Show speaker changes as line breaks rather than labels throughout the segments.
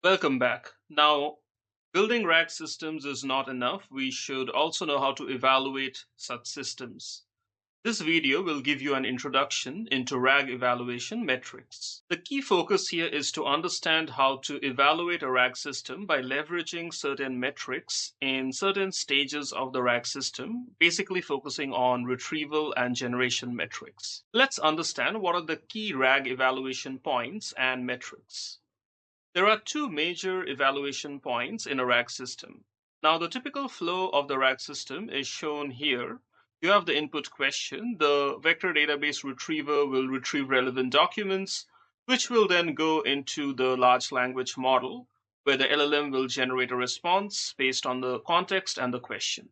Welcome back. Now, building RAG systems is not enough. We should also know how to evaluate such systems. This video will give you an introduction into RAG evaluation metrics. The key focus here is to understand how to evaluate a RAG system by leveraging certain metrics in certain stages of the RAG system, basically focusing on retrieval and generation metrics. Let's understand what are the key RAG evaluation points and metrics. There are two major evaluation points in a RAG system. Now, the typical flow of the RAG system is shown here. You have the input question. The vector database retriever will retrieve relevant documents, which will then go into the large language model, where the LLM will generate a response based on the context and the question.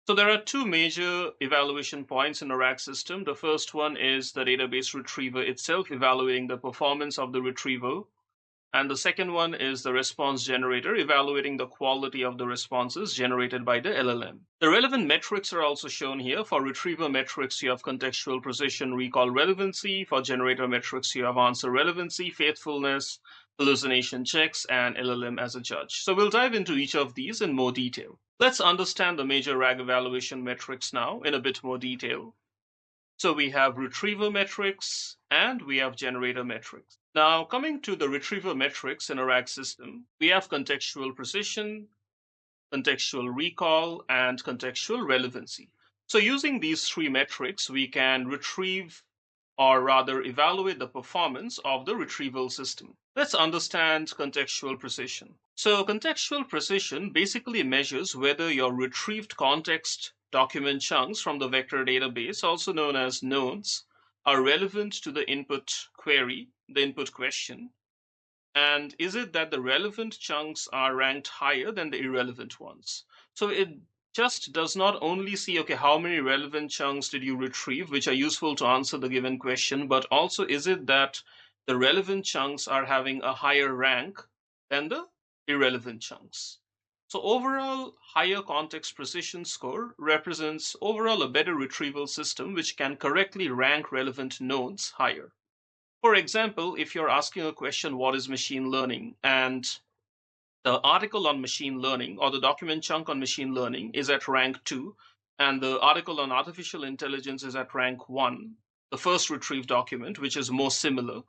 So there are two major evaluation points in a RAG system. The first one is the database retriever itself, evaluating the performance of the retrieval. And the second one is the response generator, evaluating the quality of the responses generated by the LLM. The relevant metrics are also shown here. For retriever metrics, you have contextual precision, recall relevancy. For generator metrics, you have answer relevancy, faithfulness, hallucination checks, and LLM as a judge. So we'll dive into each of these in more detail. Let's understand the major RAG evaluation metrics now in a bit more detail. So we have retriever metrics and we have generator metrics. Now, coming to the retriever metrics in a RAG system, we have contextual precision, contextual recall, and contextual relevancy. So using these three metrics, we can retrieve or rather evaluate the performance of the retrieval system. Let's understand contextual precision. So contextual precision basically measures whether your retrieved context document chunks from the vector database, also known as nodes, are relevant to the input query, the input question, and is it that the relevant chunks are ranked higher than the irrelevant ones? So it just does not only see, okay, how many relevant chunks did you retrieve, which are useful to answer the given question, but also is it that the relevant chunks are having a higher rank than the irrelevant chunks? So overall, higher context precision score represents overall a better retrieval system which can correctly rank relevant nodes higher. For example, if you're asking a question, what is machine learning? And the article on machine learning or the document chunk on machine learning is at rank 2, and the article on artificial intelligence is at rank 1, the first retrieved document, which is more similar.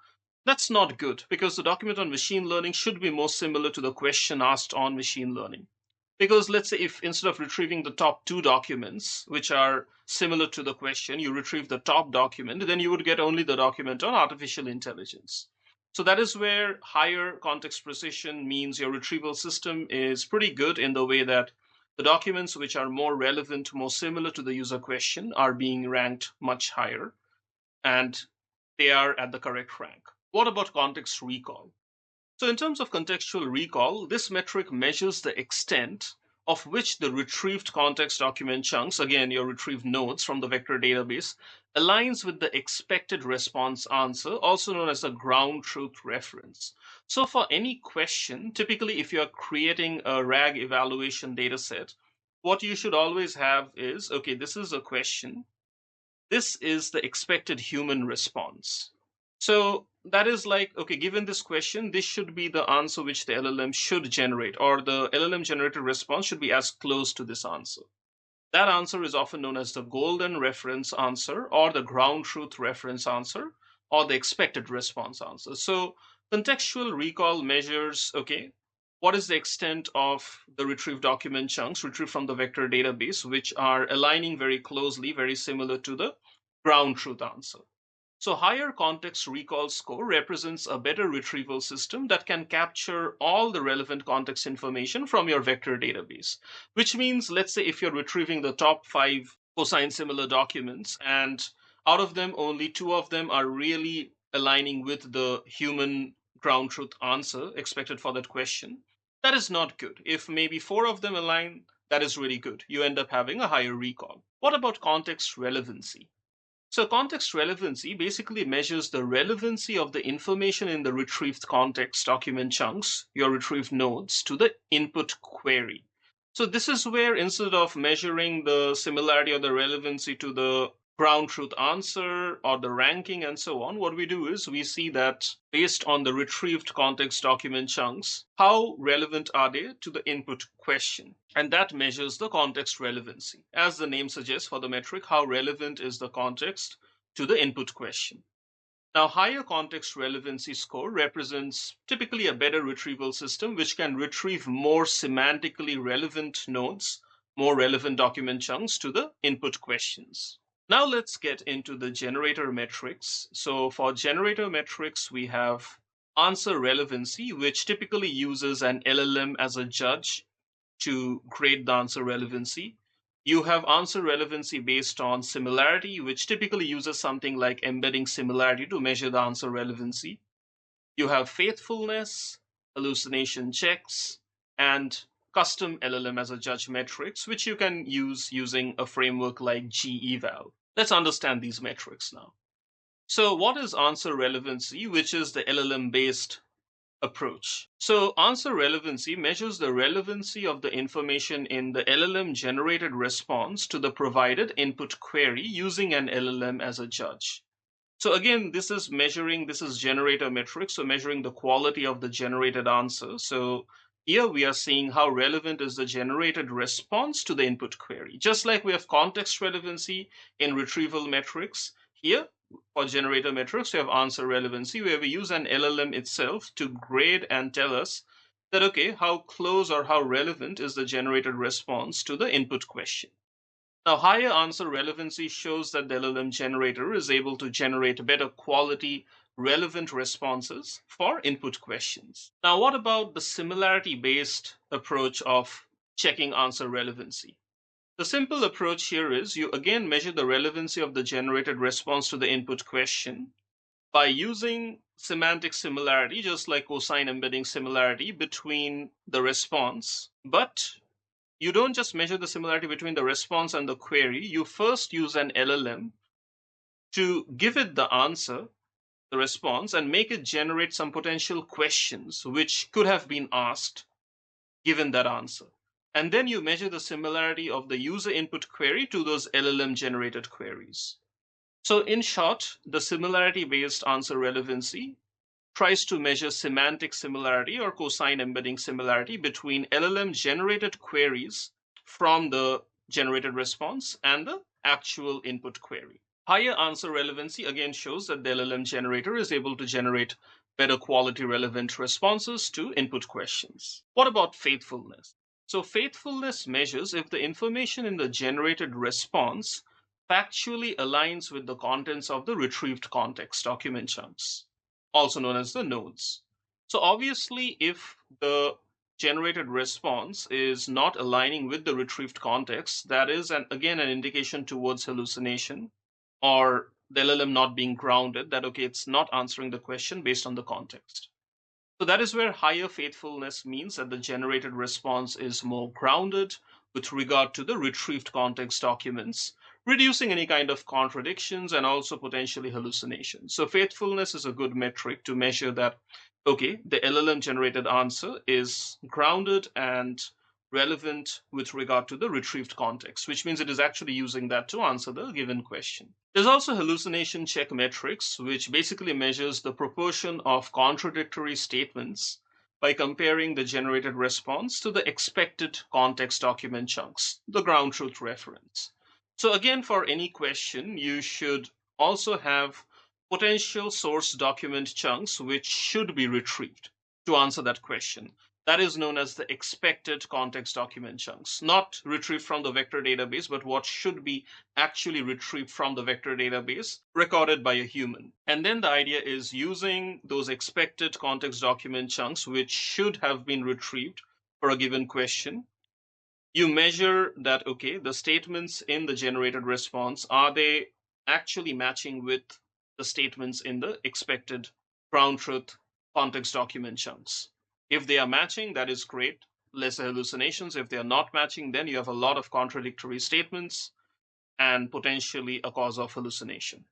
That's not good because the document on machine learning should be more similar to the question asked on machine learning. Because let's say if instead of retrieving the top two documents, which are similar to the question, you retrieve the top document, then you would get only the document on artificial intelligence. So that is where higher context precision means your retrieval system is pretty good in the way that the documents which are more relevant, more similar to the user question are being ranked much higher and they are at the correct rank. What about context recall? So in terms of contextual recall, this metric measures the extent of which the retrieved context document chunks, again, your retrieved nodes from the vector database, aligns with the expected response answer, also known as the ground truth reference. So for any question, typically if you're creating a RAG evaluation dataset, what you should always have is, okay, this is a question. This is the expected human response. So that is like, okay, given this question, this should be the answer which the LLM should generate, or the LLM generated response should be as close to this answer. That answer is often known as the golden reference answer, or the ground truth reference answer, or the expected response answer. So contextual recall measures, okay, what is the extent of the retrieved document chunks retrieved from the vector database, which are aligning very closely, very similar to the ground truth answer. So higher context recall score represents a better retrieval system that can capture all the relevant context information from your vector database, which means, let's say if you're retrieving the top 5 cosine similar documents and out of them only 2 of them are really aligning with the human ground truth answer expected for that question, that is not good. If maybe 4 of them align, that is really good. You end up having a higher recall. What about context relevancy? So context relevancy basically measures the relevancy of the information in the retrieved context document chunks, your retrieved nodes, to the input query. So this is where instead of measuring the similarity or the relevancy to the ground truth answer or the ranking and so on, what we do is we see that based on the retrieved context document chunks, how relevant are they to the input question? And that measures the context relevancy. As the name suggests for the metric, how relevant is the context to the input question? Now, higher context relevancy score represents typically a better retrieval system which can retrieve more semantically relevant nodes, more relevant document chunks to the input questions. Now let's get into the generator metrics. So for generator metrics, we have answer relevancy, which typically uses an LLM as a judge to grade the answer relevancy. You have answer relevancy based on similarity, which typically uses something like embedding similarity to measure the answer relevancy. You have faithfulness, hallucination checks, and custom LLM as a judge metrics, which you can use using a framework like G-Eval. Let's understand these metrics now. So what is answer relevancy, which is the LLM-based approach? So answer relevancy measures the relevancy of the information in the LLM generated response to the provided input query using an LLM as a judge. So again, this is generator metrics, so measuring the quality of the generated answer. So here we are seeing how relevant is the generated response to the input query. Just like we have context relevancy in retrieval metrics, here for generator metrics, we have answer relevancy, where we use an LLM itself to grade and tell us that, okay, how close or how relevant is the generated response to the input question. Now, higher answer relevancy shows that the LLM generator is able to generate better quality, relevant responses for input questions. Now, what about the similarity-based approach of checking answer relevancy? The simple approach here is you again measure the relevancy of the generated response to the input question by using semantic similarity, just like cosine embedding similarity between the response, but you don't just measure the similarity between the response and the query. You first use an LLM to give it the answer, the response, and make it generate some potential questions which could have been asked given that answer. And then you measure the similarity of the user input query to those LLM generated queries. So in short, the similarity based answer relevancy tries to measure semantic similarity or cosine embedding similarity between LLM generated queries from the generated response and the actual input query. Higher answer relevancy again shows that the LLM generator is able to generate better quality relevant responses to input questions. What about faithfulness? So faithfulness measures if the information in the generated response factually aligns with the contents of the retrieved context document chunks, also known as the nodes. So obviously, if the generated response is not aligning with the retrieved context, that is again an indication towards hallucination or the LLM not being grounded, that okay, it's not answering the question based on the context. So that is where higher faithfulness means that the generated response is more grounded with regard to the retrieved context documents, reducing any kind of contradictions and also potentially hallucinations. So faithfulness is a good metric to measure that, okay, the LLM generated answer is grounded and relevant with regard to the retrieved context, which means it is actually using that to answer the given question. There's also hallucination check metrics, which basically measures the proportion of contradictory statements by comparing the generated response to the expected context document chunks, the ground truth reference. So again, for any question, you should also have potential source document chunks which should be retrieved to answer that question. That is known as the expected context document chunks, not retrieved from the vector database, but what should be actually retrieved from the vector database recorded by a human. And then the idea is using those expected context document chunks, which should have been retrieved for a given question. You measure that, okay, the statements in the generated response, are they actually matching with the statements in the expected ground truth context document chunks? If they are matching, that is great, less hallucinations. If they are not matching, then you have a lot of contradictory statements and potentially a cause of hallucination.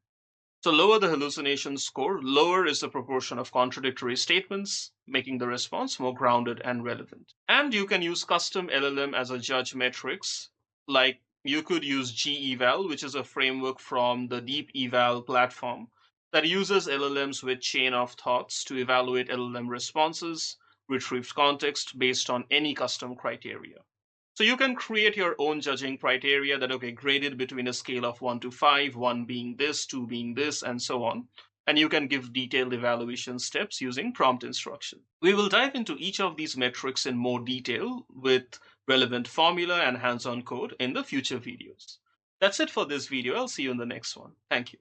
So lower the hallucination score, lower is the proportion of contradictory statements, making the response more grounded and relevant. And you can use custom LLM as a judge metrics, like You could use G-Eval, which is a framework from the Deep-Eval platform that uses LLMs with chain of thoughts to evaluate LLM responses, retrieve context based on any custom criteria. So you can create your own judging criteria that, okay, graded between a scale of 1 to 5, 1 being this, 2 being this, and so on. And you can give detailed evaluation steps using prompt instruction. We will dive into each of these metrics in more detail with relevant formula and hands-on code in the future videos. That's it for this video. I'll see you in the next one. Thank you.